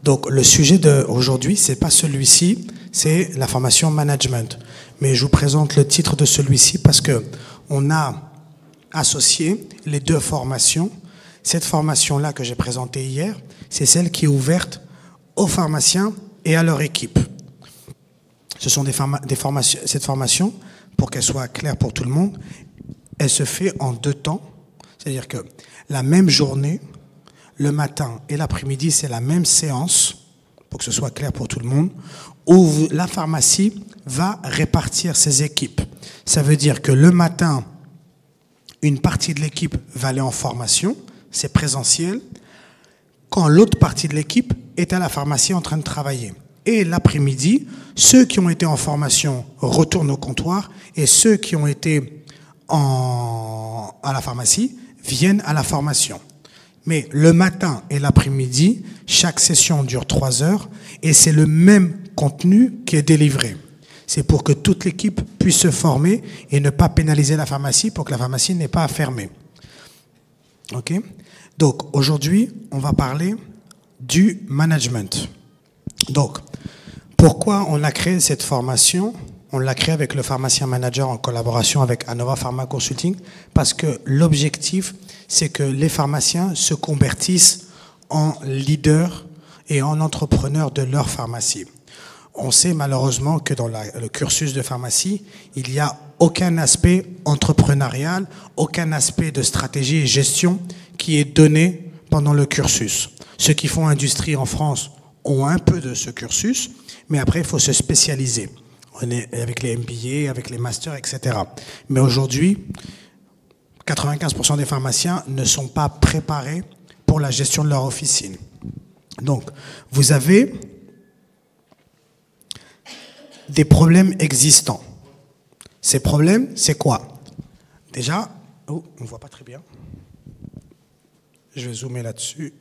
Donc le sujet d'aujourd'hui, c'est pas celui-ci, c'est la formation management. Mais je vous présente le titre de celui-ci parce que on a associé les deux formations. Cette formation-là que j'ai présentée hier, c'est celle qui est ouverte aux pharmaciens et à leur équipe. Ce sont cette formation, pour qu'elle soit claire pour tout le monde, elle se fait en 2 temps. C'est-à-dire que la même journée, le matin et l'après-midi, c'est la même séance, pour que ce soit clair pour tout le monde, où la pharmacie va répartir ses équipes. Ça veut dire que le matin, une partie de l'équipe va aller en formation, c'est présentiel, quand l'autre partie de l'équipe est à la pharmacie en train de travailler. Et l'après-midi, ceux qui ont été en formation retournent au comptoir et ceux qui ont été à la pharmacie viennent à la formation. Mais le matin et l'après-midi, chaque session dure 3 heures et c'est le même contenu qui est délivré. C'est pour que toute l'équipe puisse se former et ne pas pénaliser la pharmacie pour que la pharmacie n'ait pas à fermer. Ok ? Donc aujourd'hui, on va parler du management. Donc, pourquoi on a créé cette formation ? On l'a créée avec le pharmacien manager en collaboration avec Anova Pharma Consulting parce que l'objectif, c'est que les pharmaciens se convertissent en leaders et en entrepreneurs de leur pharmacie. On sait malheureusement que dans le cursus de pharmacie, il n'y a aucun aspect entrepreneurial, aucun aspect de stratégie et gestion qui est donné pendant le cursus. Ceux qui font industrie en France ont un peu de ce cursus, mais après, il faut se spécialiser. On est avec les MBA, avec les masters, etc. Mais aujourd'hui, 95% des pharmaciens ne sont pas préparés pour la gestion de leur officine. Donc, vous avez des problèmes existants. Ces problèmes, c'est quoi? Déjà, on ne voit pas très bien. Je vais zoomer là-dessus.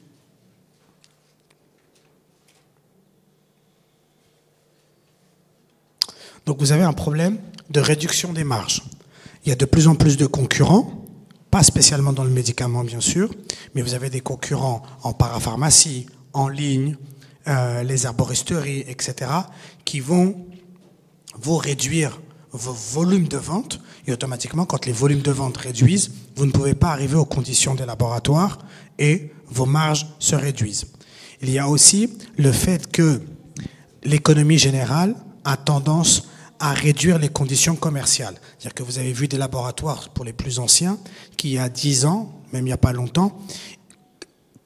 Donc vous avez un problème de réduction des marges. Il y a de plus en plus de concurrents, pas spécialement dans le médicament bien sûr, mais vous avez des concurrents en parapharmacie, en ligne, les herboristeries, etc., qui vont vous réduire vos volumes de vente, et automatiquement, quand les volumes de vente réduisent, vous ne pouvez pas arriver aux conditions des laboratoires et vos marges se réduisent. Il y a aussi le fait que l'économie générale a tendance à réduire les conditions commerciales. C'est-à-dire que vous avez vu des laboratoires pour les plus anciens qui, il y a 10 ans, même il n'y a pas longtemps,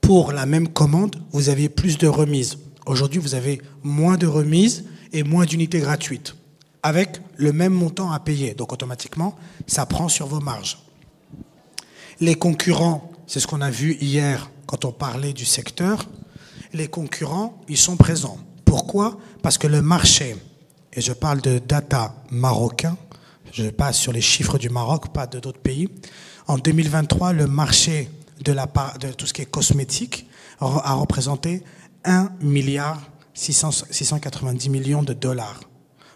pour la même commande, vous aviez plus de remises. Aujourd'hui, vous avez moins de remises et moins d'unités gratuites, avec le même montant à payer. Donc automatiquement, ça prend sur vos marges. Les concurrents, c'est ce qu'on a vu hier quand on parlait du secteur, les concurrents, ils sont présents. Pourquoi ? Parce que le marché, et je parle de data marocain, je passe sur les chiffres du Maroc, pas de d'autres pays, en 2023, le marché de tout ce qui est cosmétique a représenté 1,690 milliard de dollars.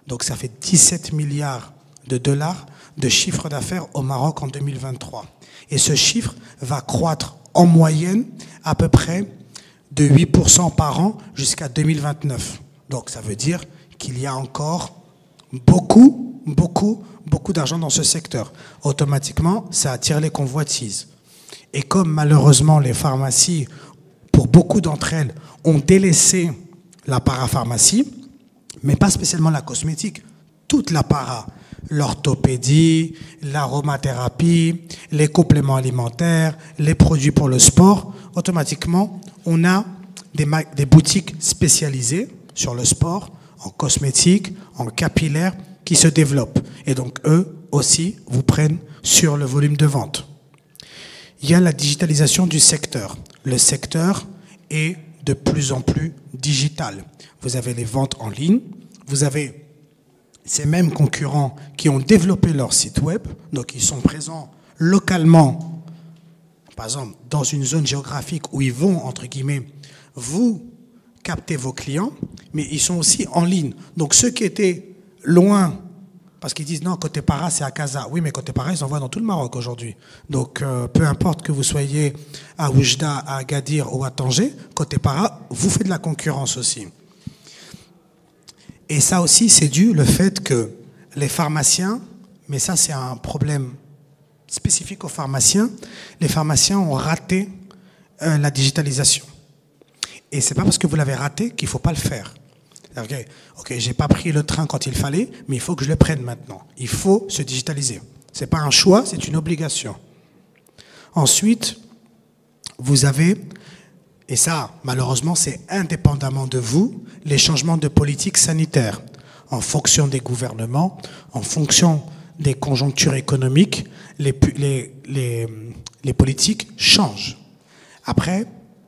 Donc ça fait 17 milliards de dollars de chiffre d'affaires au Maroc en 2023. Et ce chiffre va croître en moyenne à peu près de 8% par an jusqu'à 2029. Donc ça veut dire qu'il y a encore beaucoup d'argent dans ce secteur. Automatiquement, ça attire les convoitises. Et comme malheureusement les pharmacies, pour beaucoup d'entre elles, ont délaissé la parapharmacie, mais pas spécialement la cosmétique, toute la para, l'orthopédie, l'aromathérapie, les compléments alimentaires, les produits pour le sport, automatiquement, on a des boutiques spécialisées sur le sport, en cosmétique, en capillaire, qui se développent. Et donc, eux aussi vous prennent sur le volume de vente. Il y a la digitalisation du secteur. Le secteur est de plus en plus digital. Vous avez les ventes en ligne, vous avez ces mêmes concurrents qui ont développé leur site web, donc ils sont présents localement, par exemple, dans une zone géographique où ils vont, entre guillemets, vous capter vos clients, mais ils sont aussi en ligne. Donc ceux qui étaient loin Parce qu'ils disent non, côté para, c'est à Casa. Oui, mais côté para, ils envoient dans tout le Maroc aujourd'hui. Donc, peu importe que vous soyez à Oujda, à Agadir ou à Tanger, côté para, vous faites de la concurrence aussi. Et ça aussi, c'est dû le fait que les pharmaciens, mais ça, c'est un problème spécifique aux pharmaciens, les pharmaciens ont raté la digitalisation. Et c'est pas parce que vous l'avez raté qu'il faut pas le faire. Ok, j'ai pas pris le train quand il fallait, mais il faut que je le prenne maintenant. Il faut se digitaliser. C'est pas un choix, c'est une obligation. Ensuite, vous avez, et ça, malheureusement, c'est indépendamment de vous, les changements de politique sanitaire. En fonction des gouvernements, en fonction des conjonctures économiques, les politiques changent. Après,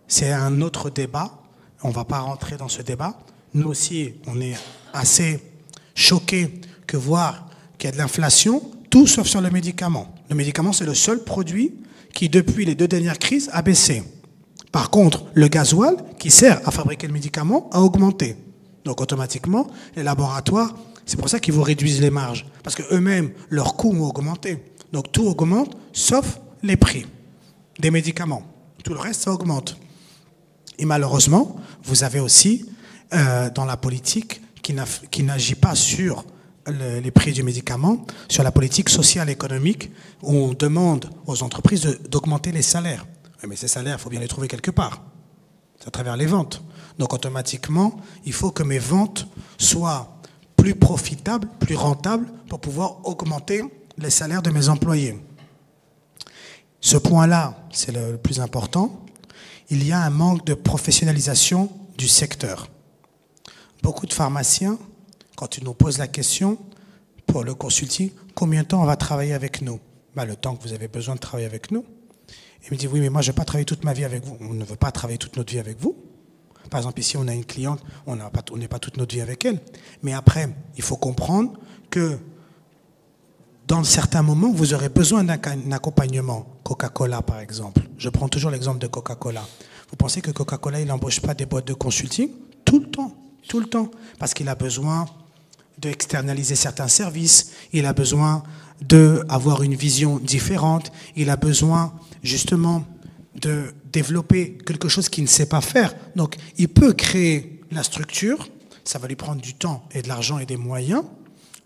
c'est un autre débat. On ne va pas rentrer dans ce débat. Nous aussi, on est assez choqués que voir qu'il y a de l'inflation, tout sauf sur le médicament. Le médicament, c'est le seul produit qui, depuis les 2 dernières crises, a baissé. Par contre, le gasoil, qui sert à fabriquer le médicament, a augmenté. Donc, automatiquement, les laboratoires, c'est pour ça qu'ils vous réduisent les marges. Parce qu'eux-mêmes, leurs coûts ont augmenté. Donc, tout augmente, sauf les prix des médicaments. Tout le reste, ça augmente. Et malheureusement, vous avez aussi dans la politique qui n'agit pas sur les prix du médicament, sur la politique sociale et économique, où on demande aux entreprises d'augmenter les salaires. Mais ces salaires, il faut bien les trouver quelque part. C'est à travers les ventes. Donc automatiquement, il faut que mes ventes soient plus profitables, plus rentables, pour pouvoir augmenter les salaires de mes employés. Ce point-là, c'est le plus important. Il y a un manque de professionnalisation du secteur. Beaucoup de pharmaciens, quand ils nous posent la question pour le consulting, combien de temps on va travailler avec nous? Le temps que vous avez besoin de travailler avec nous. Ils me disent, oui, mais moi, je ne vais pas travailler toute ma vie avec vous. On ne veut pas travailler toute notre vie avec vous. Par exemple, ici, on a une cliente, on n'est pas toute notre vie avec elle. Mais après, il faut comprendre que dans certains moments, vous aurez besoin d'un accompagnement. Coca-Cola, par exemple. Je prends toujours l'exemple de Coca-Cola. Vous pensez que Coca-Cola, il n'embauche pas des boîtes de consulting? Tout le temps. Parce qu'il a besoin d'externaliser certains services, il a besoin d'avoir une vision différente, il a besoin justement de développer quelque chose qu'il ne sait pas faire. Donc, il peut créer la structure, ça va lui prendre du temps et de l'argent et des moyens,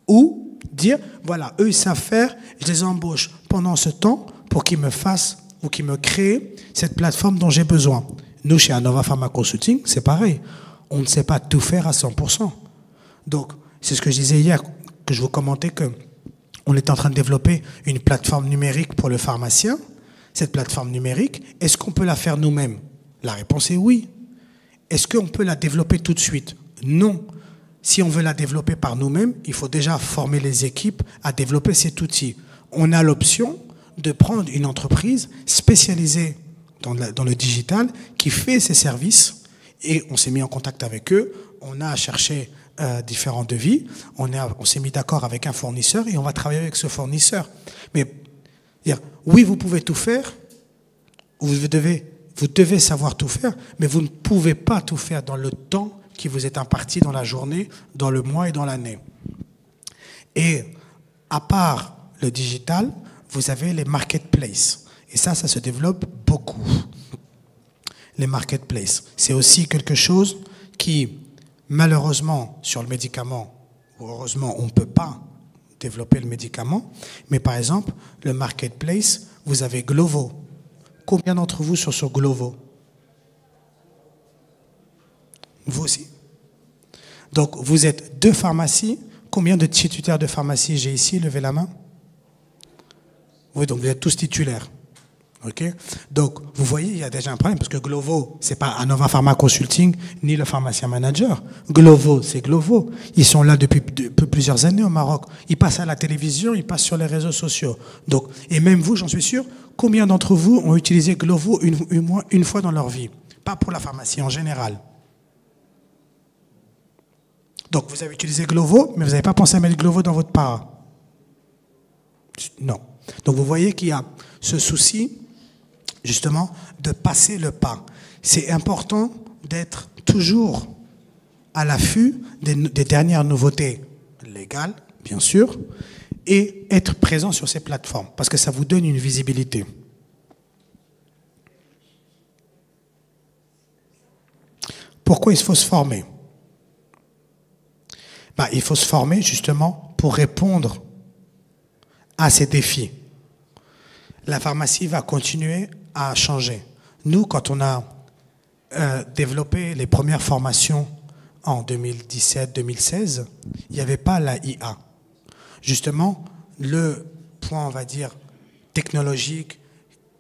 ou dire, voilà, eux, ils savent faire, je les embauche pendant ce temps pour qu'ils me fassent ou qu'ils me créent cette plateforme dont j'ai besoin. Nous, chez Anova Pharma Consulting, c'est pareil. On ne sait pas tout faire à 100%. Donc, c'est ce que je disais hier, que je vous commentais qu'on est en train de développer une plateforme numérique pour le pharmacien. Cette plateforme numérique, est-ce qu'on peut la faire nous-mêmes? La réponse est oui. Est-ce qu'on peut la développer tout de suite? Non. Si on veut la développer par nous-mêmes, il faut déjà former les équipes à développer cet outil. On a l'option de prendre une entreprise spécialisée dans le digital qui fait ces services et on s'est mis en contact avec eux, on a cherché différents devis, on s'est mis d'accord avec un fournisseur et on va travailler avec ce fournisseur. Mais oui, vous pouvez tout faire, vous devez savoir tout faire, mais vous ne pouvez pas tout faire dans le temps qui vous est imparti dans la journée, dans le mois et dans l'année. Et à part le digital, vous avez les marketplaces. Et ça se développe beaucoup. Les marketplaces, c'est aussi quelque chose qui, malheureusement, sur le médicament, ou heureusement, on ne peut pas développer le médicament, mais par exemple, le marketplace, vous avez Glovo. Combien d'entre vous sont sur Glovo? Vous aussi. Donc, vous êtes 2 pharmacies. Combien de titulaires de pharmacie j'ai ici? Levez la main. Oui, donc vous êtes tous titulaires. OK? Donc, vous voyez, il y a déjà un problème, parce que Glovo, ce n'est pas Anova Pharma Consulting, ni le pharmacien manager. Glovo, c'est Glovo. Ils sont là depuis plusieurs années au Maroc. Ils passent à la télévision, ils passent sur les réseaux sociaux. Donc, et même vous, j'en suis sûr, combien d'entre vous ont utilisé Glovo une fois dans leur vie? Pas pour la pharmacie, en général. Donc, vous avez utilisé Glovo, mais vous n'avez pas pensé à mettre Glovo dans votre para. Non. Donc, vous voyez qu'il y a ce souci, justement, de passer le pas. C'est important d'être toujours à l'affût des dernières nouveautés légales, bien sûr, et être présent sur ces plateformes, parce que ça vous donne une visibilité. Pourquoi il faut se former? Il faut se former justement pour répondre à ces défis. La pharmacie va continuer à changer. Nous, quand on a développé les premières formations en 2017-2016, il n'y avait pas la IA. Justement, le point, on va dire, technologique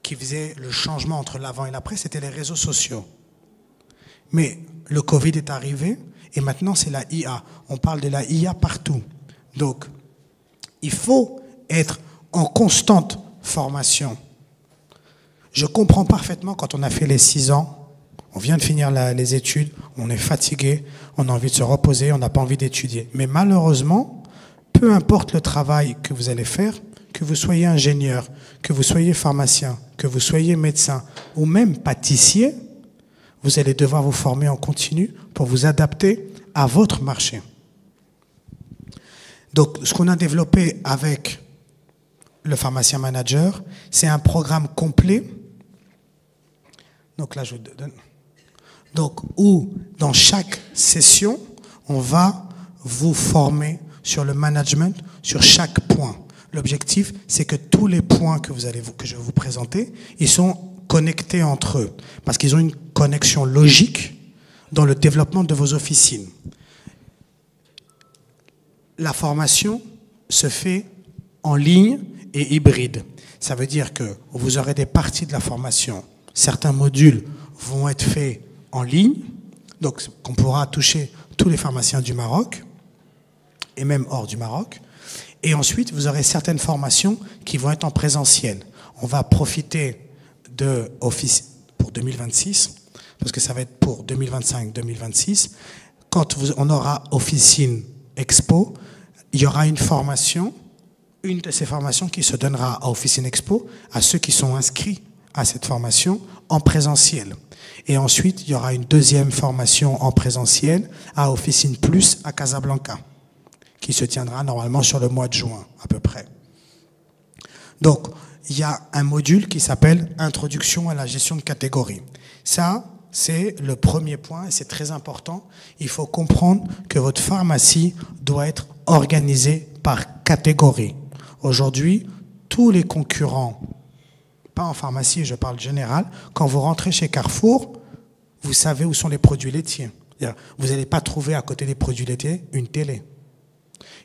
qui faisait le changement entre l'avant et l'après, c'était les réseaux sociaux. Mais le Covid est arrivé et maintenant c'est la IA. On parle de la IA partout. Donc, il faut être en constante formation. Je comprends parfaitement quand on a fait les 6 ans, on vient de finir les études, on est fatigué, on a envie de se reposer, on n'a pas envie d'étudier. Mais malheureusement, peu importe le travail que vous allez faire, que vous soyez ingénieur, que vous soyez pharmacien, que vous soyez médecin ou même pâtissier, vous allez devoir vous former en continu pour vous adapter à votre marché. Donc, ce qu'on a développé avec le pharmacien manager, c'est un programme complet. Donc là, je vous donne. Donc, où dans chaque session, on va vous former sur le management, sur chaque point. L'objectif, c'est que tous les points que je vais vous présenter, ils sont connectés entre eux, parce qu'ils ont une connexion logique dans le développement de vos officines. La formation se fait en ligne et hybride. Ça veut dire que vous aurez des parties de la formation. Certains modules vont être faits en ligne, donc qu'on pourra toucher tous les pharmaciens du Maroc, et même hors du Maroc. Et ensuite, vous aurez certaines formations qui vont être en présentiel. On va profiter de Office pour 2026, parce que ça va être pour 2025-2026. Quand on aura Officine Expo, il y aura une formation, une de ces formations qui se donnera à Officine Expo, à ceux qui sont inscrits à cette formation en présentiel. Et ensuite, il y aura une deuxième formation en présentiel à Officine Plus à Casablanca, qui se tiendra normalement sur le mois de juin, à peu près. Donc, il y a un module qui s'appelle « Introduction à la gestion de catégories ». Ça, c'est le premier point et c'est très important. Il faut comprendre que votre pharmacie doit être organisée par catégorie. Aujourd'hui, tous les concurrents, pas en pharmacie, je parle général, quand vous rentrez chez Carrefour, vous savez où sont les produits laitiers. Vous n'allez pas trouver à côté des produits laitiers une télé.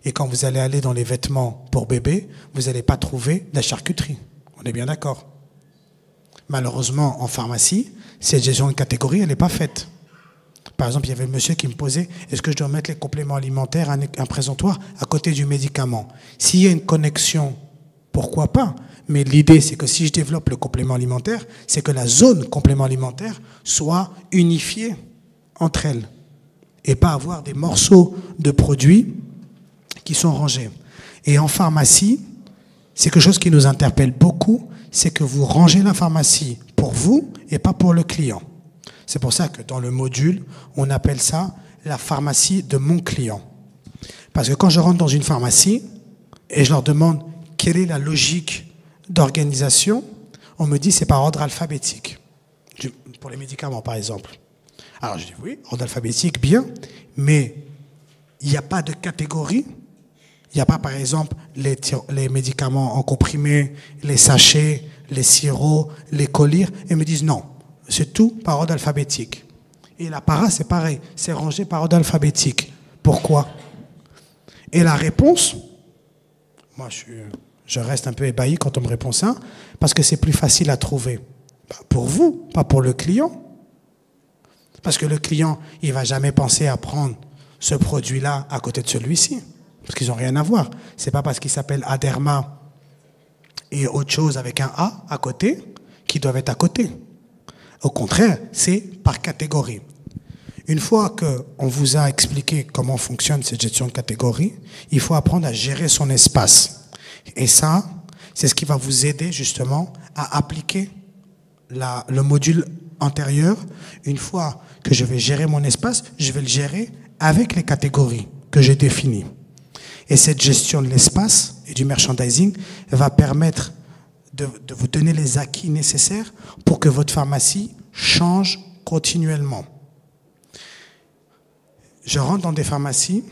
Et quand vous allez aller dans les vêtements pour bébé, vous n'allez pas trouver de la charcuterie. On est bien d'accord. Malheureusement, en pharmacie, cette gestion de catégorie, elle n'est pas faite. Par exemple, il y avait un monsieur qui me posait, est-ce que je dois mettre les compléments alimentaires, un présentoir à côté du médicament? S'il y a une connexion, pourquoi pas? Mais l'idée, c'est que si je développe le complément alimentaire, c'est que la zone complément alimentaire soit unifiée entre elles et pas avoir des morceaux de produits qui sont rangés. Et en pharmacie, c'est quelque chose qui nous interpelle beaucoup, c'est que vous rangez la pharmacie pour vous et pas pour le client. C'est pour ça que dans le module, on appelle ça la pharmacie de mon client. Parce que quand je rentre dans une pharmacie et je leur demande quelle est la logique d'organisation, on me dit c'est par ordre alphabétique. Pour les médicaments, par exemple. Alors je dis oui, ordre alphabétique, bien, mais il n'y a pas de catégorie. Il n'y a pas, par exemple, les médicaments en comprimé, les sachets, les sirops, les collyres. Et ils me disent non, c'est tout par ordre alphabétique. Et la para, c'est pareil, c'est rangé par ordre alphabétique. Pourquoi? Et la réponse, moi je reste un peu ébahi quand on me répond ça, parce que c'est plus facile à trouver. Pour vous, pas pour le client. Parce que le client, il ne va jamais penser à prendre ce produit-là à côté de celui-ci. Parce qu'ils n'ont rien à voir. Ce n'est pas parce qu'il s'appelle Aderma et autre chose avec un A à côté qu'ils doivent être à côté. Au contraire, c'est par catégorie. Une fois qu'on vous a expliqué comment fonctionne cette gestion de catégorie, il faut apprendre à gérer son espace. Et ça, c'est ce qui va vous aider justement à appliquer le module antérieur. Une fois que je vais gérer mon espace, je vais le gérer avec les catégories que j'ai définies. Et cette gestion de l'espace et du merchandising va permettre de vous donner les acquis nécessaires pour que votre pharmacie change continuellement. Je rentre dans des pharmacies,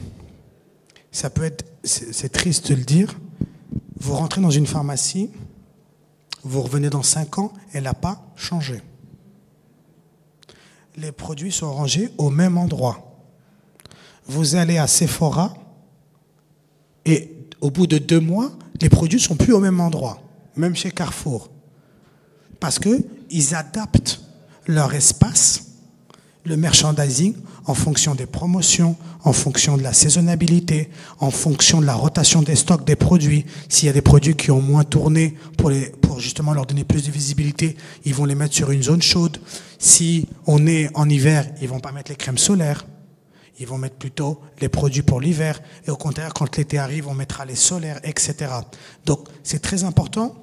ça peut être, c'est triste de le dire, vous rentrez dans une pharmacie, vous revenez dans 5 ans, elle n'a pas changé. Les produits sont rangés au même endroit. Vous allez à Sephora et au bout de 2 mois, les produits ne sont plus au même endroit, même chez Carrefour. Parce qu'ils adaptent leur espace, le merchandising, en fonction des promotions, en fonction de la saisonnabilité, en fonction de la rotation des stocks des produits. S'il y a des produits qui ont moins tourné pour justement leur donner plus de visibilité, ils vont les mettre sur une zone chaude. Si on est en hiver, ils vont pas mettre les crèmes solaires. Ils vont mettre plutôt les produits pour l'hiver. Et au contraire, quand l'été arrive, on mettra les solaires, etc. Donc, c'est très important.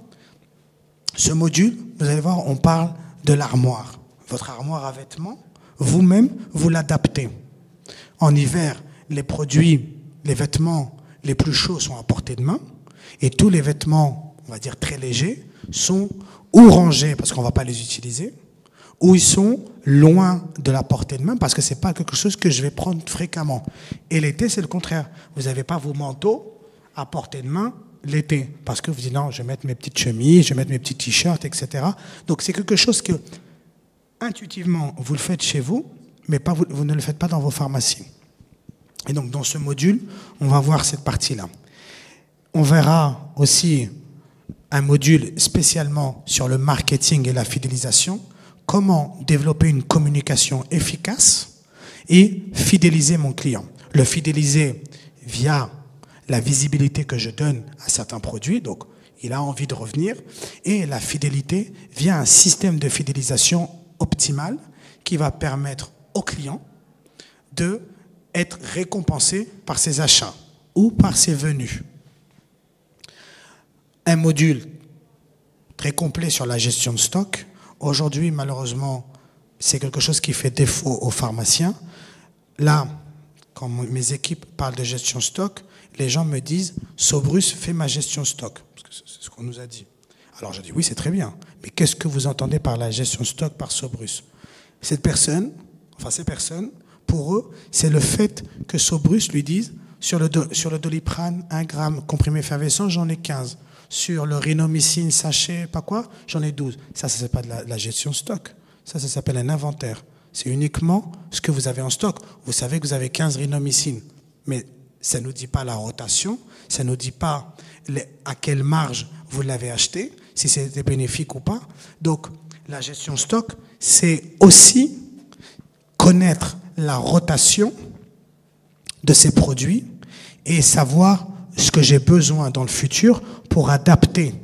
Ce module, vous allez voir, on parle de l'armoire. Votre armoire à vêtements, vous-même, vous l'adaptez. En hiver, les produits, les vêtements les plus chauds sont à portée de main. Et tous les vêtements, on va dire très légers, sont ou rangés parce qu'on ne va pas les utiliser, ou ils sont loin de la portée de main parce que ce n'est pas quelque chose que je vais prendre fréquemment. Et l'été, c'est le contraire. Vous n'avez pas vos manteaux à portée de main l'été parce que vous dites non, je vais mettre mes petites chemises, je vais mettre mes petits t-shirts, etc. Donc c'est quelque chose que, intuitivement, vous le faites chez vous, mais pas, vous ne le faites pas dans vos pharmacies. Et donc dans ce module, on va voir cette partie-là. On verra aussi un module spécialement sur le marketing et la fidélisation, comment développer une communication efficace et fidéliser mon client. Le fidéliser via la visibilité que je donne à certains produits, donc il a envie de revenir, et la fidélité via un système de fidélisation optimal qui va permettre au client d'être récompensé par ses achats ou par ses venues. Un module très complet sur la gestion de stock. Aujourd'hui, malheureusement, c'est quelque chose qui fait défaut aux pharmaciens. Là, quand mes équipes parlent de gestion stock, les gens me disent « Sobrus fait ma gestion stock ». Parce que c'est ce qu'on nous a dit. Alors je dis « Oui, c'est très bien. Mais qu'est-ce que vous entendez par la gestion stock par Sobrus ?» Ces personnes, pour eux, c'est le fait que Sobrus lui dise « Sur le Doliprane, 1 gramme comprimé effervescent, j'en ai 15. Sur le rhinomycine sachet, pas quoi, j'en ai 12. » Ça c'est pas de la gestion stock. Ça s'appelle un inventaire. C'est uniquement ce que vous avez en stock. Vous savez que vous avez 15 rhinomycines. Mais ça ne nous dit pas la rotation, ça ne nous dit pas à quelle marge vous l'avez acheté, si c'était bénéfique ou pas. Donc, la gestion stock, c'est aussi connaître la rotation de ces produits et savoir ce que j'ai besoin dans le futur pour adapter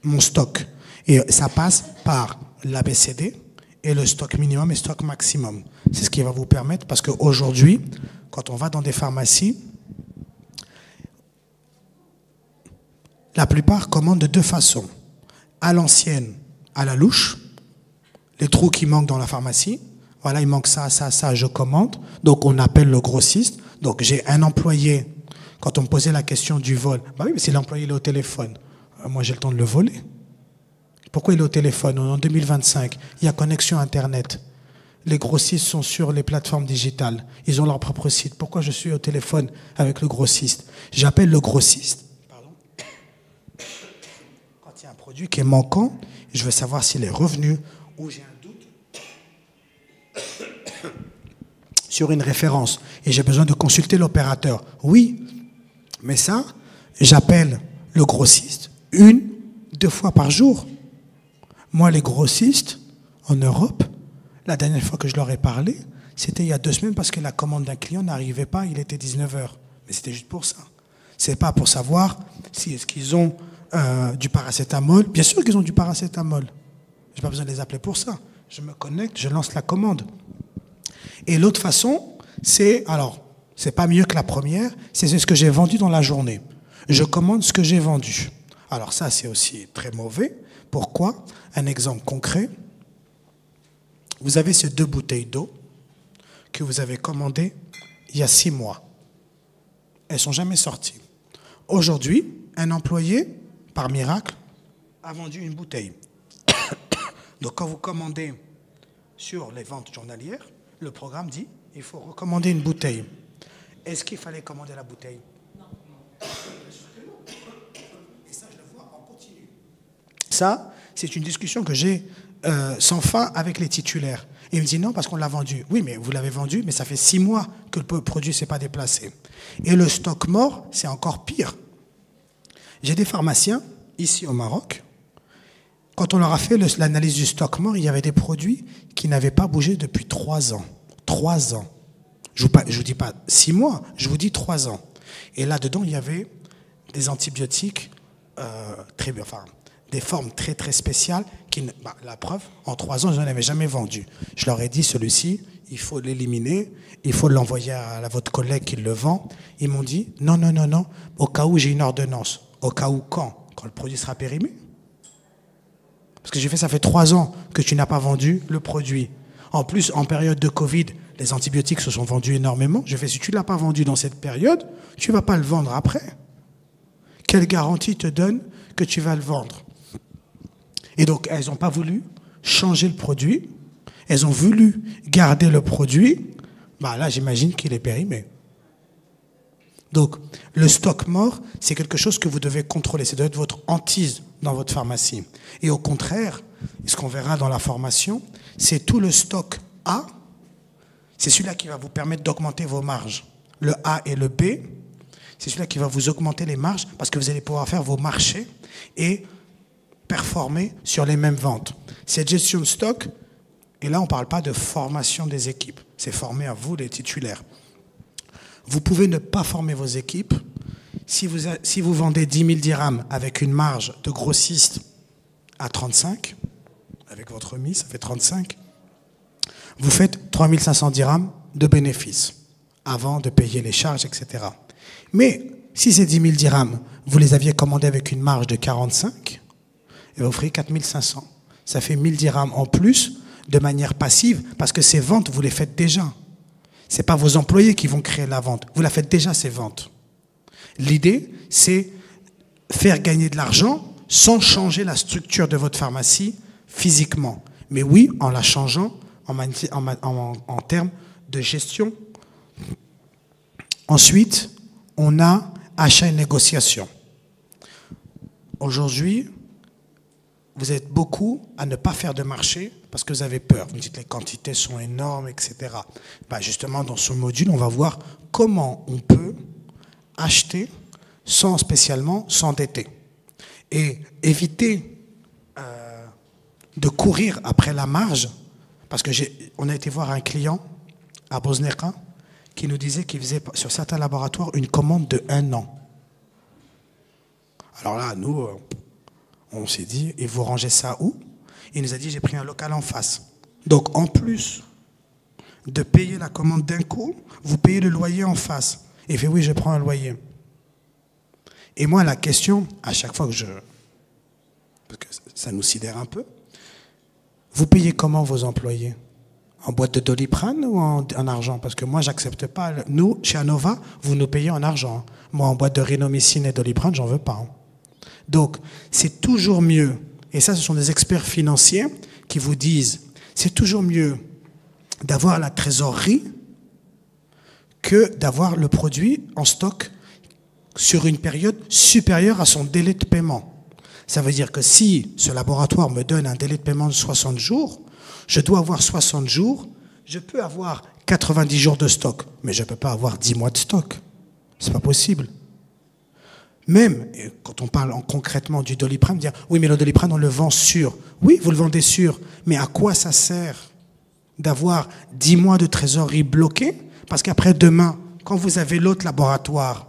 mon stock. Et ça passe par l'ABCD et le stock minimum et stock maximum. C'est ce qui va vous permettre, parce qu'aujourd'hui, quand on va dans des pharmacies, la plupart commandent de 2 façons. À l'ancienne, à la louche, les trous qui manquent dans la pharmacie. Voilà, il manque ça, ça, ça, je commande. Donc on appelle le grossiste. Donc j'ai un employé, quand on me posait la question du vol, bah oui, mais si l'employé est au téléphone, moi j'ai le temps de le voler. Pourquoi il est au téléphone? En 2025, il y a connexion Internet. Les grossistes sont sur les plateformes digitales. Ils ont leur propre site. Pourquoi je suis au téléphone avec le grossiste? J'appelle le grossiste. Quand il y a un produit qui est manquant, je veux savoir s'il est revenu ou j'ai un doute sur une référence et j'ai besoin de consulter l'opérateur. Oui, mais ça, j'appelle le grossiste 1-2 fois par jour. Moi, les grossistes, en Europe, la dernière fois que je leur ai parlé, c'était il y a 2 semaines parce que la commande d'un client n'arrivait pas, il était 19h. Mais c'était juste pour ça. C'est pas pour savoir si est-ce qu'ils ont du paracétamol. Bien sûr qu'ils ont du paracétamol. Je n'ai pas besoin de les appeler pour ça. Je me connecte, je lance la commande. Et l'autre façon, c'est, alors, c'est pas mieux que la première, c'est ce que j'ai vendu dans la journée. Je commande ce que j'ai vendu. Alors ça, c'est aussi très mauvais. Pourquoi? Un exemple concret. Vous avez ces 2 bouteilles d'eau que vous avez commandées il y a 6 mois. Elles ne sont jamais sorties. Aujourd'hui, un employé, par miracle, a vendu une bouteille. Donc quand vous commandez sur les ventes journalières, le programme dit il faut recommander une bouteille. Est-ce qu'il fallait commander la bouteille? Non. Et ça, je le vois en continu. Ça, c'est une discussion que j'ai sans fin avec les titulaires. Et il me dit non, parce qu'on l'a vendu. Oui, mais vous l'avez vendu, mais ça fait 6 mois que le produit ne s'est pas déplacé. Et le stock mort, c'est encore pire. J'ai des pharmaciens, ici au Maroc, quand on leur a fait l'analyse du stock mort, il y avait des produits qui n'avaient pas bougé depuis 3 ans. 3 ans. Je ne vous dis pas 6 mois, je vous dis 3 ans. Et là-dedans, il y avait des antibiotiques des formes très très spéciales. La preuve, en 3 ans, je n'en avais jamais vendu. Je leur ai dit, celui-ci, il faut l'éliminer, il faut l'envoyer à votre collègue qui le vend. Ils m'ont dit, non, au cas où j'ai une ordonnance. Au cas où quand? Quand le produit sera périmé? Parce que j'ai fait, ça fait 3 ans que tu n'as pas vendu le produit. En plus, en période de Covid, les antibiotiques se sont vendus énormément. J'ai fait, si tu ne l'as pas vendu dans cette période, tu ne vas pas le vendre après. Quelle garantie te donne que tu vas le vendre? Et donc, elles n'ont pas voulu changer le produit. Elles ont voulu garder le produit. Là, j'imagine qu'il est périmé. Donc, le stock mort, c'est quelque chose que vous devez contrôler. Ça doit être votre hantise dans votre pharmacie. Et au contraire, ce qu'on verra dans la formation, c'est tout le stock A. C'est celui-là qui va vous permettre d'augmenter vos marges. Le A et le B, c'est celui-là qui va vous augmenter les marges parce que vous allez pouvoir faire vos marchés et performer sur les mêmes ventes. Cette gestion de stock, et là on ne parle pas de formation des équipes, c'est former à vous les titulaires. Vous pouvez ne pas former vos équipes. Si vous vendez 10 000 dirhams avec une marge de grossiste à 35, avec votre remise, ça fait 35, vous faites 3 500 dirhams de bénéfices avant de payer les charges, etc. Mais si ces 10 000 dirhams, vous les aviez commandés avec une marge de 45, et vous ferez 4 500. Ça fait 1 000 dirhams en plus de manière passive parce que ces ventes, vous les faites déjà. Ce n'est pas vos employés qui vont créer la vente. Vous la faites déjà, ces ventes. L'idée, c'est faire gagner de l'argent sans changer la structure de votre pharmacie physiquement. Mais oui, en la changeant en termes de gestion. Ensuite, on a achat et négociation. Aujourd'hui, vous êtes beaucoup à ne pas faire de marché parce que vous avez peur. Vous me dites les quantités sont énormes, etc. Justement, dans ce module, on va voir comment on peut acheter sans spécialement s'endetter et éviter de courir après la marge. Parce que on a été voir un client à Bosneka qui nous disait qu'il faisait sur certains laboratoires une commande de 1 an. Alors là, nous, on s'est dit, et vous rangez ça où? Il nous a dit, j'ai pris un local en face. Donc en plus de payer la commande d'un coup, vous payez le loyer en face. Et il fait, oui, je prends un loyer. Et moi, la question, à chaque fois que parce que ça nous sidère un peu, vous payez comment vos employés? En boîte de Doliprane ou en argent? Parce que moi, j'accepte pas. Nous, chez Anova, vous nous payez en argent. Moi, en boîte de Rinomycine et Doliprane, j'en veux pas. Donc, c'est toujours mieux, et ça, ce sont des experts financiers qui vous disent, c'est toujours mieux d'avoir la trésorerie que d'avoir le produit en stock sur une période supérieure à son délai de paiement. Ça veut dire que si ce laboratoire me donne un délai de paiement de 60 jours, je dois avoir 60 jours, je peux avoir 90 jours de stock, mais je ne peux pas avoir 10 mois de stock. Ce n'est pas possible. Même, quand on parle concrètement du Doliprane, dire oui, mais le Doliprane, on le vend sûr. Oui, vous le vendez sûr, mais à quoi ça sert d'avoir 10 mois de trésorerie bloquée? Parce qu'après demain, quand vous avez l'autre laboratoire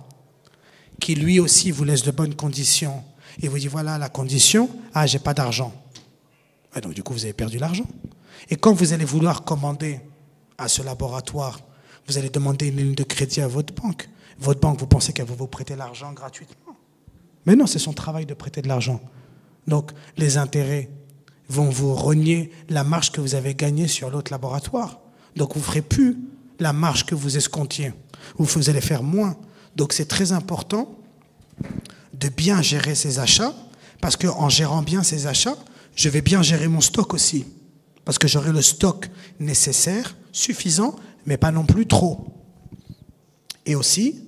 qui lui aussi vous laisse de bonnes conditions et vous dit voilà la condition, ah, j'ai pas d'argent. Et donc du coup, vous avez perdu l'argent. Et quand vous allez vouloir commander à ce laboratoire, vous allez demander une ligne de crédit à votre banque. Votre banque, vous pensez qu'elle va vous prêter l'argent gratuitement? Mais non, c'est son travail de prêter de l'argent. Donc, les intérêts vont vous rogner la marge que vous avez gagnée sur l'autre laboratoire. Donc, vous ne ferez plus la marge que vous escomptiez. Ou vous allez faire moins. Donc, c'est très important de bien gérer ses achats, parce qu'en gérant bien ses achats, je vais bien gérer mon stock aussi. Parce que j'aurai le stock nécessaire, suffisant, mais pas non plus trop. Et aussi,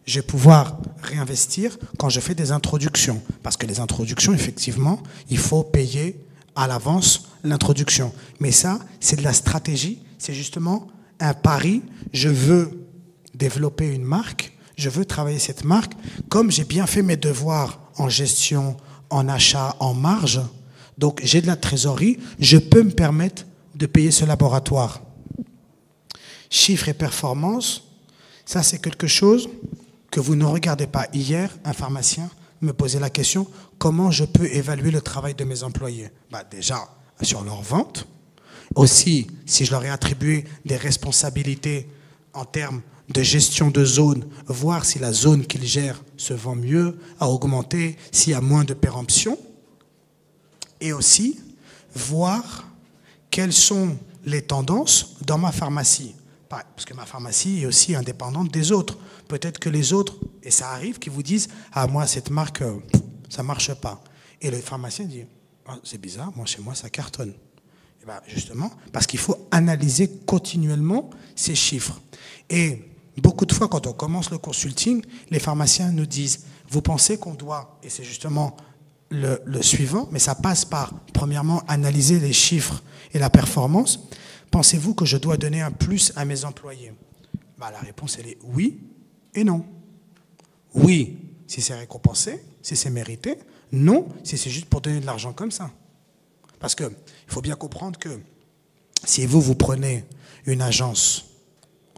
je vais pouvoir réinvestir quand je fais des introductions. Parce que les introductions, effectivement, il faut payer à l'avance l'introduction. Mais ça, c'est de la stratégie. C'est justement un pari. Je veux développer une marque. Je veux travailler cette marque. Comme j'ai bien fait mes devoirs en gestion, en achat, en marge, donc j'ai de la trésorerie, je peux me permettre de payer ce laboratoire. Chiffres et performances, ça c'est quelque chose que vous ne regardez pas. Hier, un pharmacien me posait la question, comment je peux évaluer le travail de mes employés? Déjà, sur leur vente. Aussi, si je leur ai attribué des responsabilités en termes de gestion de zone, voir si la zone qu'ils gèrent se vend mieux, a augmenté, s'il y a moins de péremption. Et aussi, voir quelles sont les tendances dans ma pharmacie. Parce que ma pharmacie est aussi indépendante des autres. Peut-être que les autres, et ça arrive, qui vous disent « Ah, moi, cette marque, ça ne marche pas. » Et le pharmacien dit « C'est bizarre, moi, chez moi, ça cartonne. » Et bien, justement, parce qu'il faut analyser continuellement ces chiffres. Et beaucoup de fois, quand on commence le consulting, les pharmaciens nous disent « Vous pensez qu'on doit, et c'est justement le suivant, mais ça passe par, premièrement, analyser les chiffres et la performance. Pensez-vous que je dois donner un plus à mes employés? La réponse, elle est oui et non. Oui, si c'est récompensé, si c'est mérité. Non, si c'est juste pour donner de l'argent comme ça. Parce qu'il faut bien comprendre que si vous prenez une agence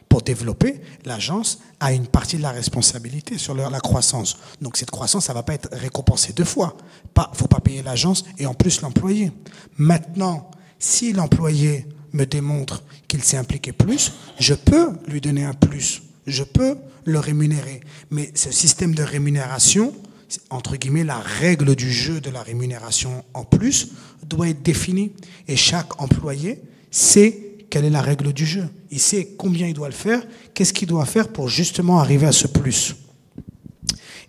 pour développer, l'agence a une partie de la responsabilité sur la croissance. Donc cette croissance, ça ne va pas être récompensée deux fois. Il ne faut pas payer l'agence et en plus l'employé. Maintenant, si l'employé me démontre qu'il s'est impliqué plus, je peux lui donner un plus. Je peux le rémunérer. Mais ce système de rémunération, entre guillemets, la règle du jeu de la rémunération en plus, doit être définie. Et chaque employé sait quelle est la règle du jeu. Il sait combien il doit le faire, qu'est-ce qu'il doit faire pour justement arriver à ce plus.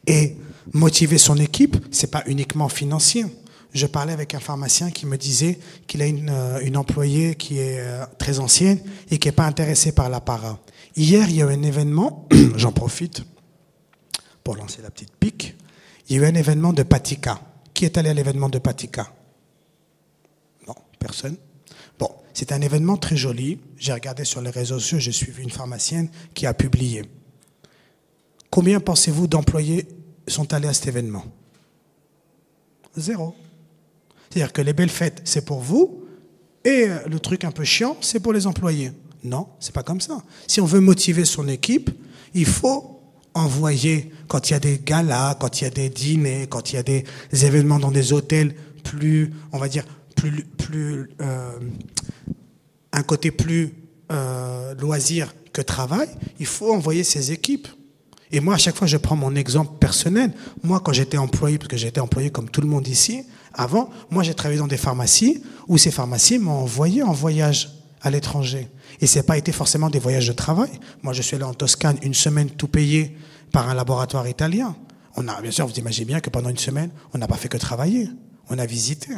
Et motiver son équipe, ce n'est pas uniquement financier. Je parlais avec un pharmacien qui me disait qu'il a une employée qui est très ancienne et qui n'est pas intéressée par la para. Hier, il y a eu un événement, j'en profite pour lancer la petite pique, il y a eu un événement de Patika. Qui est allé à l'événement de Patika? Non, personne. Bon, c'est un événement très joli. J'ai regardé sur les réseaux sociaux, j'ai suivi une pharmacienne qui a publié. Combien pensez-vous d'employés sont allés à cet événement? 0. C'est-à-dire que les belles fêtes, c'est pour vous, et le truc un peu chiant, c'est pour les employés. Non, c'est pas comme ça. Si on veut motiver son équipe, il faut envoyer, quand il y a des galas, quand il y a des dîners, quand il y a des événements dans des hôtels plus, on va dire, un côté plus loisir que travail, il faut envoyer ses équipes. Et moi, à chaque fois, je prends mon exemple personnel. Moi, quand j'étais employé, parce que j'étais employé comme tout le monde ici, avant, moi, j'ai travaillé dans des pharmacies où ces pharmacies m'ont envoyé en voyage à l'étranger. Et ce n'a pas été forcément des voyages de travail. Moi, je suis allé en Toscane une semaine tout payé par un laboratoire italien. Bien sûr, vous imaginez bien que pendant une semaine, on n'a pas fait que travailler. On a visité.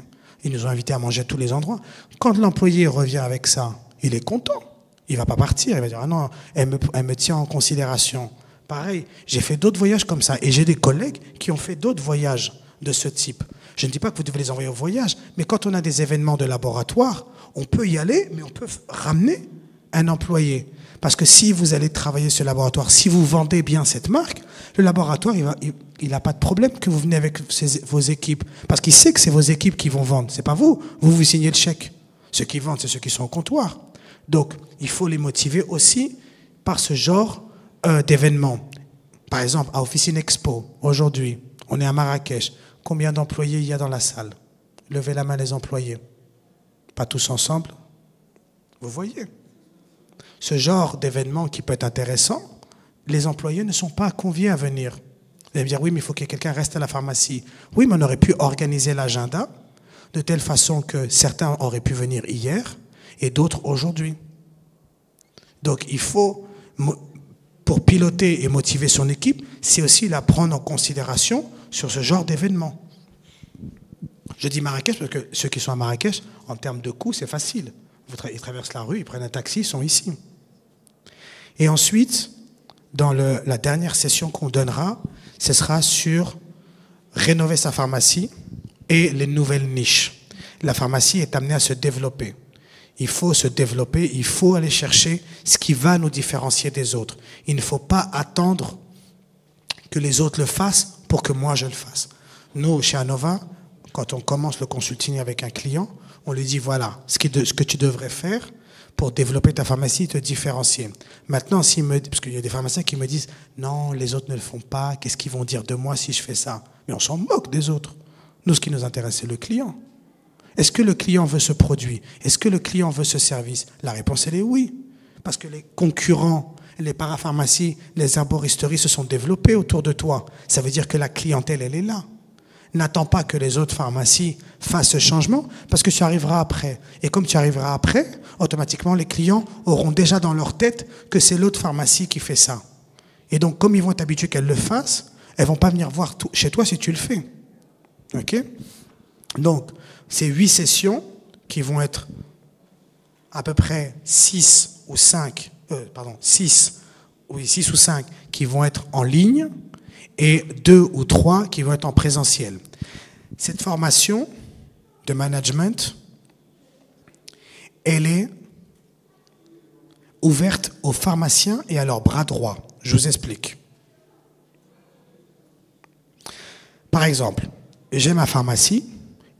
Ils nous ont invités à manger à tous les endroits. Quand l'employé revient avec ça, il est content. Il ne va pas partir. Il va dire, ah non, elle me tient en considération. Pareil, j'ai fait d'autres voyages comme ça. Et j'ai des collègues qui ont fait d'autres voyages de ce type. Je ne dis pas que vous devez les envoyer au voyage, mais quand on a des événements de laboratoire, on peut y aller, mais on peut ramener un employé. Parce que si vous allez travailler ce laboratoire, si vous vendez bien cette marque, le laboratoire, il n'a pas de problème que vous venez avec vos équipes. Parce qu'il sait que c'est vos équipes qui vont vendre. C'est pas vous. Vous signez le chèque. Ceux qui vendent, c'est ceux qui sont au comptoir. Donc, il faut les motiver aussi par ce genre d'événements. Par exemple, à Officine Expo, aujourd'hui, on est à Marrakech. Combien d'employés il y a dans la salle? Levez la main les employés. Pas tous ensemble? Vous voyez? Ce genre d'événement qui peut être intéressant, les employés ne sont pas conviés à venir. Vous allez me dire, oui, mais il faut que quelqu'un reste à la pharmacie. Oui, mais on aurait pu organiser l'agenda de telle façon que certains auraient pu venir hier et d'autres aujourd'hui. Donc, il faut pour piloter et motiver son équipe, c'est aussi la prendre en considération sur ce genre d'événement. Je dis Marrakech parce que ceux qui sont à Marrakech, en termes de coûts, c'est facile. Ils traversent la rue, ils prennent un taxi, ils sont ici. Et ensuite, dans la dernière session qu'on donnera, ce sera sur rénover sa pharmacie et les nouvelles niches. La pharmacie est amenée à se développer. Il faut se développer, il faut aller chercher ce qui va nous différencier des autres. Il ne faut pas attendre que les autres le fassent pour que moi je le fasse. Nous, chez Anova, quand on commence le consulting avec un client, on lui dit voilà, ce que tu devrais faire pour développer ta pharmacie et te différencier. Maintenant, parce qu'il y a des pharmaciens qui me disent non, les autres ne le font pas, qu'est-ce qu'ils vont dire de moi si je fais ça? Mais on s'en moque des autres. Nous, ce qui nous intéresse, c'est le client. Est-ce que le client veut ce produit? Est-ce que le client veut ce service? La réponse, elle est oui. Parce que les concurrents, les parapharmacies, les herboristeries se sont développés autour de toi. Ça veut dire que la clientèle, elle est là. N'attends pas que les autres pharmacies fassent ce changement, parce que tu arriveras après. Et comme tu arriveras après, automatiquement, les clients auront déjà dans leur tête que c'est l'autre pharmacie qui fait ça. Et donc, comme ils vont être habitués qu'elle le fasse, elles vont pas venir voir chez toi si tu le fais. OK? Donc, ces 8 sessions qui vont être à peu près 6 ou 5 qui vont être en ligne et 2 ou 3 qui vont être en présentiel. Cette formation de management, elle est ouverte aux pharmaciens et à leurs bras droits. Je vous explique. Par exemple, j'ai ma pharmacie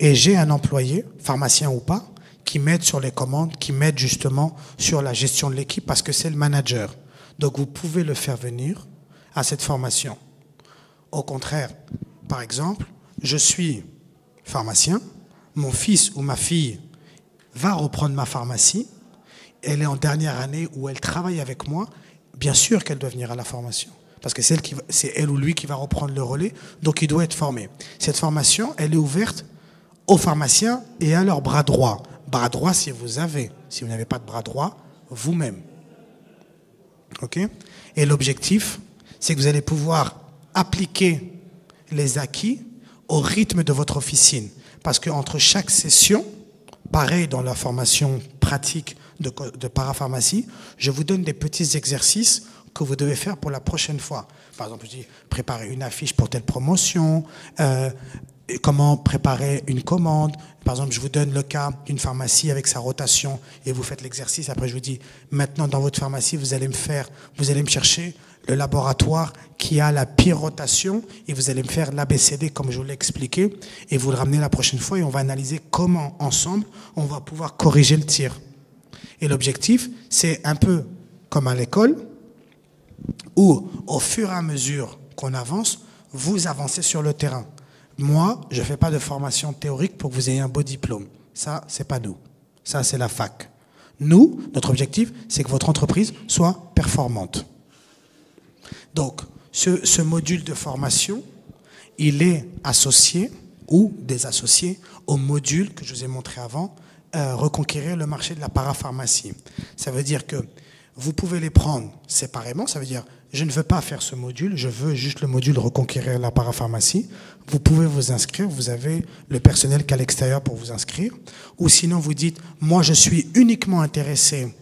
et j'ai un employé, pharmacien ou pas, qui m'aide sur les commandes, qui m'aide justement sur la gestion de l'équipe parce que c'est le manager. Donc vous pouvez le faire venir à cette formation. Au contraire, par exemple, je suis pharmacien, mon fils ou ma fille va reprendre ma pharmacie, elle est en dernière année où elle travaille avec moi, bien sûr qu'elle doit venir à la formation. Parce que c'est elle ou lui qui va reprendre le relais, donc il doit être formé. Cette formation, elle est ouverte aux pharmaciens et à leur bras droit. Bras droit si vous avez. Si vous n'avez pas de bras droit, vous-même. OK? Et l'objectif, c'est que vous allez pouvoir appliquer les acquis au rythme de votre officine. Parce qu'entre chaque session, pareil dans la formation pratique de parapharmacie, je vous donne des petits exercices que vous devez faire pour la prochaine fois. Par exemple, je dis préparer une affiche pour telle promotion, comment préparer une commande. Par exemple, je vous donne le cas d'une pharmacie avec sa rotation et vous faites l'exercice. Après, je vous dis, maintenant, dans votre pharmacie, vous allez me chercher le laboratoire qui a la pire rotation et vous allez me faire l'ABCD comme je vous l'ai expliqué et vous le ramenez la prochaine fois et on va analyser comment, ensemble, on va pouvoir corriger le tir. Et l'objectif, c'est un peu comme à l'école où, au fur et à mesure qu'on avance, vous avancez sur le terrain. Moi, je ne fais pas de formation théorique pour que vous ayez un beau diplôme. Ça, c'est pas nous. Ça, c'est la fac. Nous, notre objectif, c'est que votre entreprise soit performante. Donc, ce module de formation, il est associé ou désassocié au module que je vous ai montré avant, reconquérir le marché de la parapharmacie. Ça veut dire que vous pouvez les prendre séparément. Ça veut dire, je ne veux pas faire ce module, je veux juste le module reconquérir la parapharmacie. Vous pouvez vous inscrire, vous avez le personnel qui est à l'extérieur pour vous inscrire. Ou sinon, vous dites, moi, je suis uniquement intéressé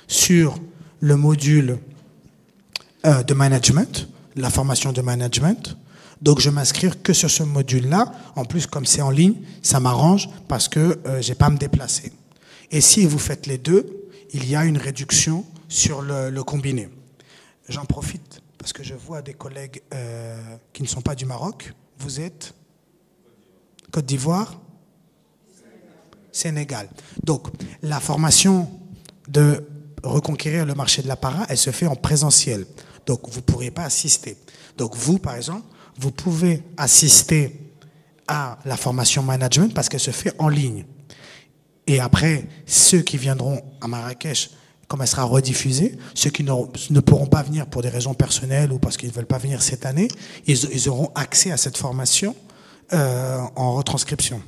sur le module de management, la formation de management. Donc, je m'inscrire que sur ce module-là. En plus, comme c'est en ligne, ça m'arrange parce que je n'ai pas à me déplacer. Et si vous faites les deux, il y a une réduction sur le combiné. J'en profite parce que je vois des collègues qui ne sont pas du Maroc. Vous êtes Côte d'Ivoire, Sénégal. Donc, la formation de reconquérir le marché de la para, elle se fait en présentiel. Donc, vous ne pourrez pas assister. Donc, vous, par exemple, vous pouvez assister à la formation management parce qu'elle se fait en ligne. Et après, ceux qui viendront à Marrakech, comme elle sera rediffusée, ceux qui ne pourront pas venir pour des raisons personnelles ou parce qu'ils ne veulent pas venir cette année, ils auront accès à cette formation en retranscription.